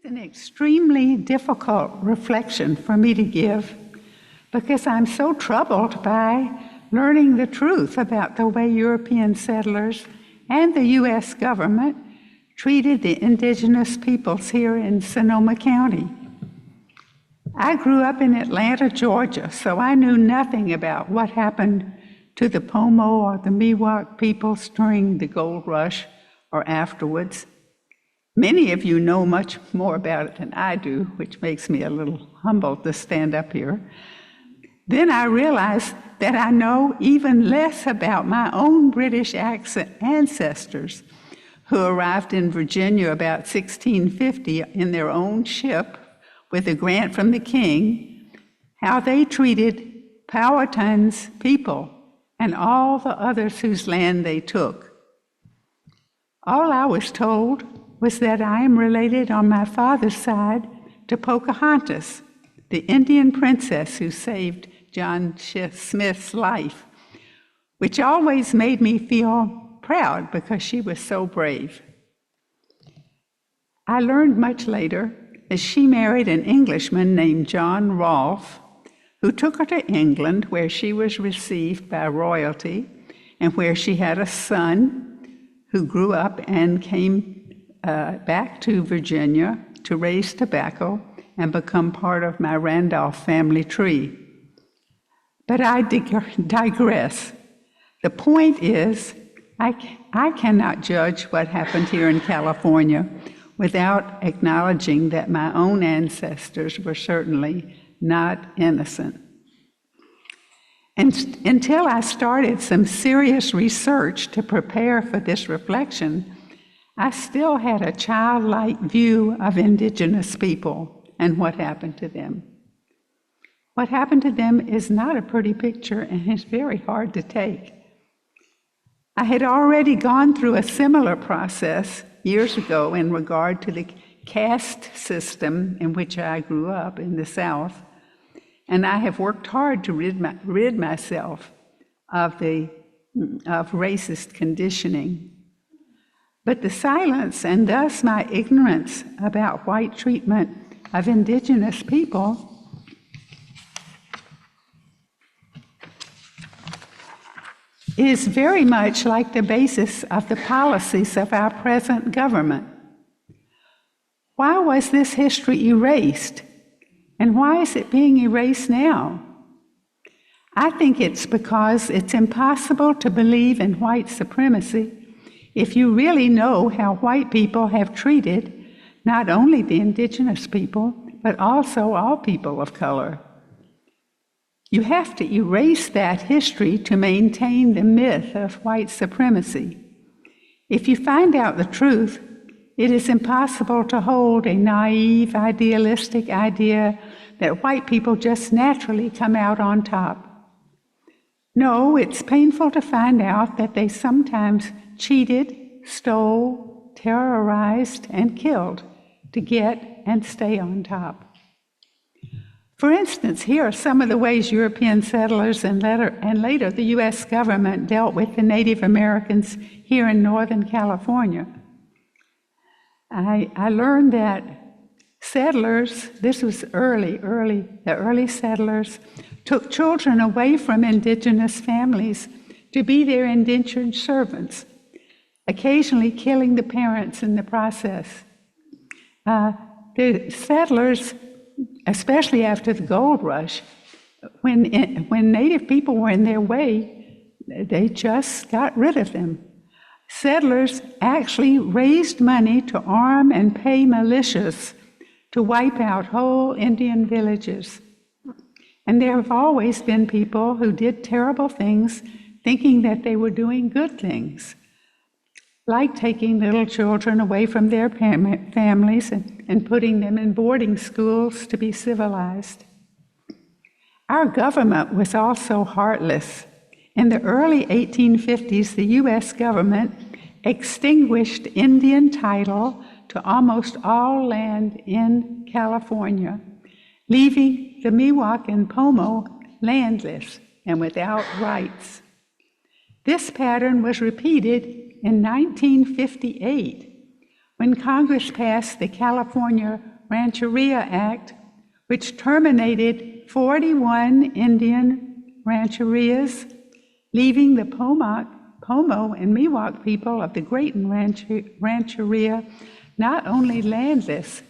It's an extremely difficult reflection for me to give because I'm so troubled by learning the truth about the way European settlers and the U.S. government treated the indigenous peoples here in Sonoma County. I grew up in Atlanta, Georgia, so I knew nothing about what happened to the Pomo or the Miwok peoples during the gold rush or afterwards. Many of you know much more about it than I do, which makes me a little humbled to stand up here. Then I realized that I know even less about my own British ancestors who arrived in Virginia about 1650 in their own ship with a grant from the king, how they treated Powhatan's people and all the others whose land they took. All I was told was that I am related on my father's side to Pocahontas, the Indian princess who saved John Smith's life, which always made me feel proud because she was so brave. I learned much later that she married an Englishman named John Rolfe, who took her to England, where she was received by royalty and where she had a son who grew up and came back to Virginia to raise tobacco and become part of my Randolph family tree. But I digress. The point is, I cannot judge what happened here in California without acknowledging that my own ancestors were certainly not innocent. And until I started some serious research to prepare for this reflection, I still had a childlike view of indigenous people and what happened to them. What happened to them is not a pretty picture and it's very hard to take. I had already gone through a similar process years ago in regard to the caste system in which I grew up in the South, and I have worked hard to rid myself of racist conditioning. But the silence and thus my ignorance about white treatment of indigenous people is very much like the basis of the policies of our present government. Why was this history erased? And why is it being erased now? I think it's because it's impossible to believe in white supremacy if you really know how white people have treated not only the indigenous people, but also all people of color. You have to erase that history to maintain the myth of white supremacy. If you find out the truth, it is impossible to hold a naive, idealistic idea that white people just naturally come out on top. No, it's painful to find out that they sometimes cheated, stole, terrorized, and killed to get and stay on top. For instance, here are some of the ways European settlers and later the U.S. government dealt with the Native Americans here in Northern California. I learned that settlers, this was the early settlers took children away from indigenous families to be their indentured servants, occasionally killing the parents in the process. The settlers, especially after the gold rush, when Native people were in their way, they just got rid of them. Settlers actually raised money to arm and pay militias to wipe out whole Indian villages. And there have always been people who did terrible things thinking that they were doing good things, like taking little children away from their families and putting them in boarding schools to be civilized. Our government was also heartless. In the early 1850s, the U.S. government extinguished Indian title to almost all land in California, leaving the Miwok and Pomo landless and without rights. This pattern was repeated in 1958 when Congress passed the California Rancheria Act, which terminated 41 Indian rancherias, leaving the Pomo and Miwok people of the Grayton Rancheria not only landless,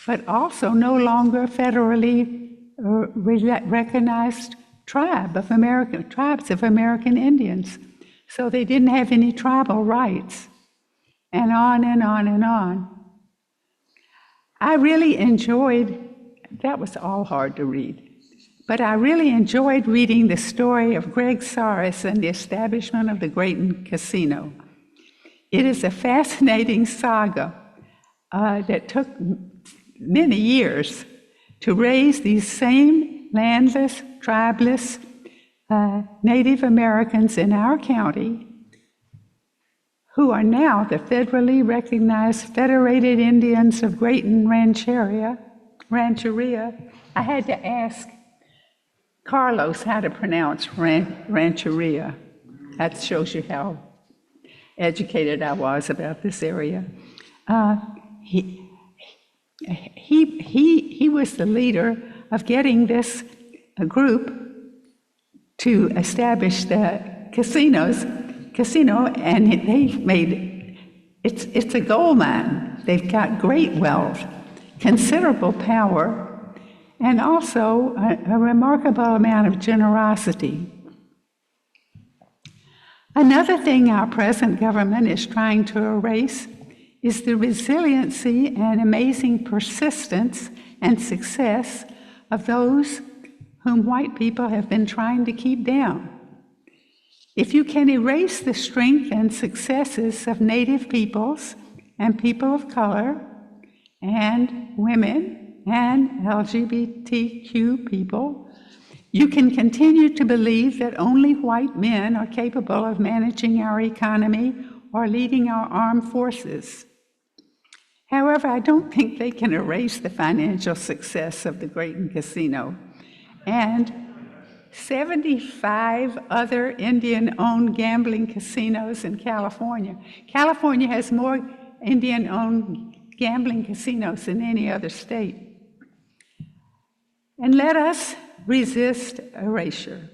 but also no longer federally recognized tribes of American Indians. So they didn't have any tribal rights, and on and on and on. I really enjoyed, that was all hard to read, but I really enjoyed reading the story of Greg Saris and the establishment of the Grayton Casino. It is a fascinating saga that took many years to raise these same landless, tribeless Native Americans in our county, who are now the federally recognized Federated Indians of Grayton Rancheria. I had to ask Carlos how to pronounce Rancheria. That shows you how educated I was about this area. He was the leader of getting this group to establish the casino, and they've made it's a gold mine. They've got great wealth, considerable power, and also a remarkable amount of generosity. Another thing our present government is trying to erase is the resiliency and amazing persistence and success of those whom white people have been trying to keep down. If you can erase the strength and successes of Native peoples and people of color and women and LGBTQ people, you can continue to believe that only white men are capable of managing our economy or leading our armed forces. However, I don't think they can erase the financial success of the Grayton Casino and 75 other Indian-owned gambling casinos in California. California has more Indian-owned gambling casinos than any other state. And let us resist erasure.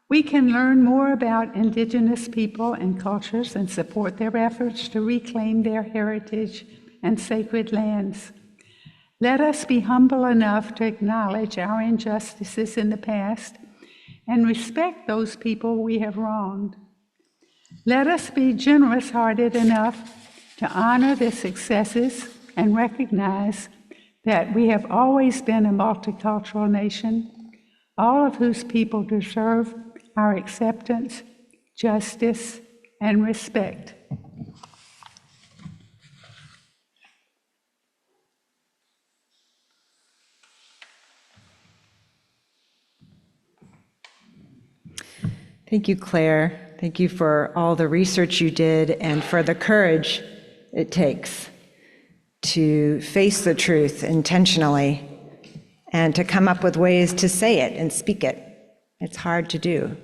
We can learn more about Indigenous people and cultures and support their efforts to reclaim their heritage and sacred lands. Let us be humble enough to acknowledge our injustices in the past and respect those people we have wronged. Let us be generous-hearted enough to honor their successes and recognize that we have always been a multicultural nation, all of whose people deserve our acceptance, justice, and respect. Thank you, Claire. Thank you for all the research you did and for the courage it takes to face the truth intentionally and to come up with ways to say it and speak it. It's hard to do.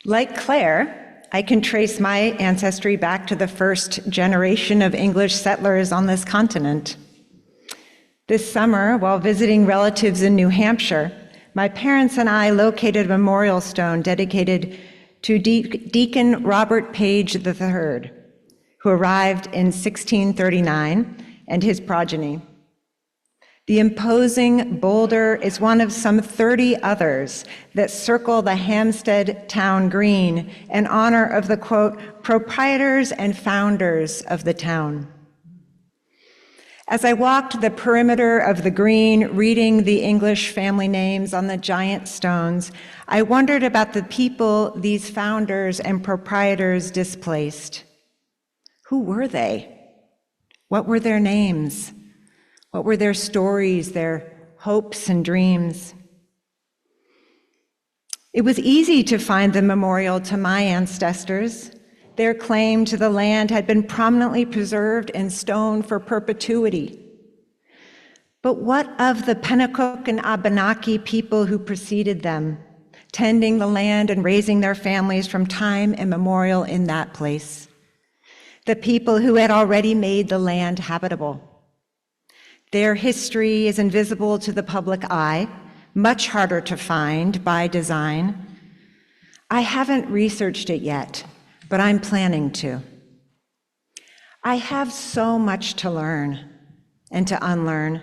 Like Claire, I can trace my ancestry back to the first generation of English settlers on this continent. This summer, while visiting relatives in New Hampshire, my parents and I located a memorial stone dedicated to Deacon Robert Page III, who arrived in 1639, and his progeny. The imposing boulder is one of some 30 others that circle the Hampstead Town Green in honor of the, quote, proprietors and founders of the town. As I walked the perimeter of the green, reading the English family names on the giant stones, I wondered about the people these founders and proprietors displaced. Who were they? What were their names? What were their stories, their hopes and dreams? It was easy to find the memorial to my ancestors. Their claim to the land had been prominently preserved in stone for perpetuity. But what of the Pennacook and Abenaki people who preceded them, tending the land and raising their families from time immemorial in that place? The people who had already made the land habitable. Their history is invisible to the public eye, much harder to find by design. I haven't researched it yet, but I'm planning to. I have so much to learn and to unlearn,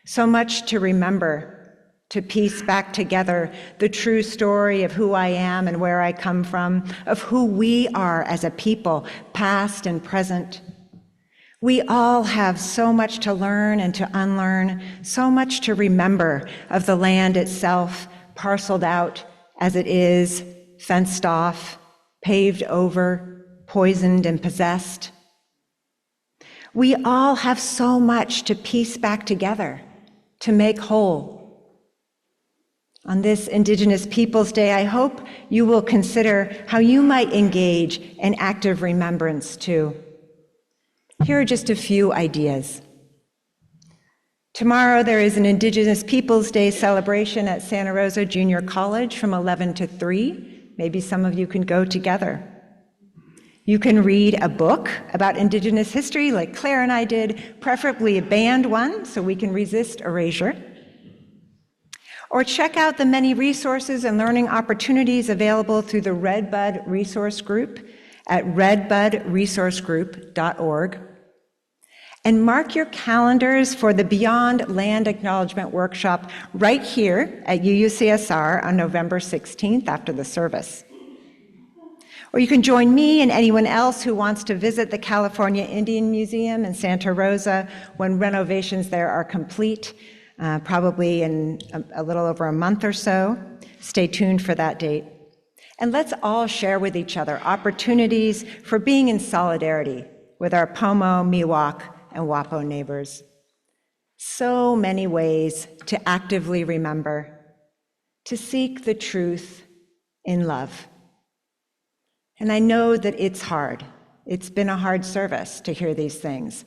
so much to remember, to piece back together the true story of who I am and where I come from, of who we are as a people, past and present. We all have so much to learn and to unlearn, so much to remember of the land itself, parceled out as it is, fenced off, paved over, poisoned and possessed. We all have so much to piece back together, to make whole. On this Indigenous Peoples Day, I hope you will consider how you might engage in active remembrance too. Here are just a few ideas. Tomorrow there is an Indigenous Peoples Day celebration at Santa Rosa Junior College from 11 to 3. Maybe some of you can go together. You can read a book about Indigenous history like Clare and I did, preferably a banned one so we can resist erasure. Or check out the many resources and learning opportunities available through the Redbud Resource Group at redbudresourcegroup.org. And mark your calendars for the Beyond Land Acknowledgement workshop right here at UUCSR on November 16th after the service. Or you can join me and anyone else who wants to visit the California Indian Museum in Santa Rosa when renovations there are complete, probably in a little over a month or so. Stay tuned for that date. And let's all share with each other opportunities for being in solidarity with our Pomo, Miwok, and Wapo neighbors. So many ways to actively remember, to seek the truth in love. And I know that it's hard. It's been a hard service to hear these things.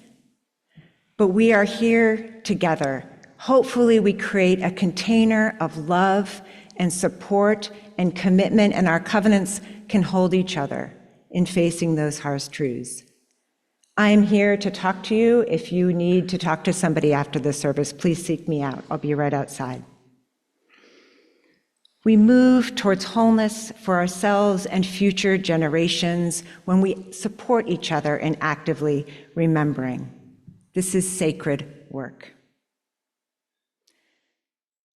But we are here together. Hopefully we create a container of love and support and commitment, and our covenants can hold each other in facing those harsh truths. I am here to talk to you. If you need to talk to somebody after the service, please seek me out. I'll be right outside. We move towards wholeness for ourselves and future generations when we support each other in actively remembering. This is sacred work.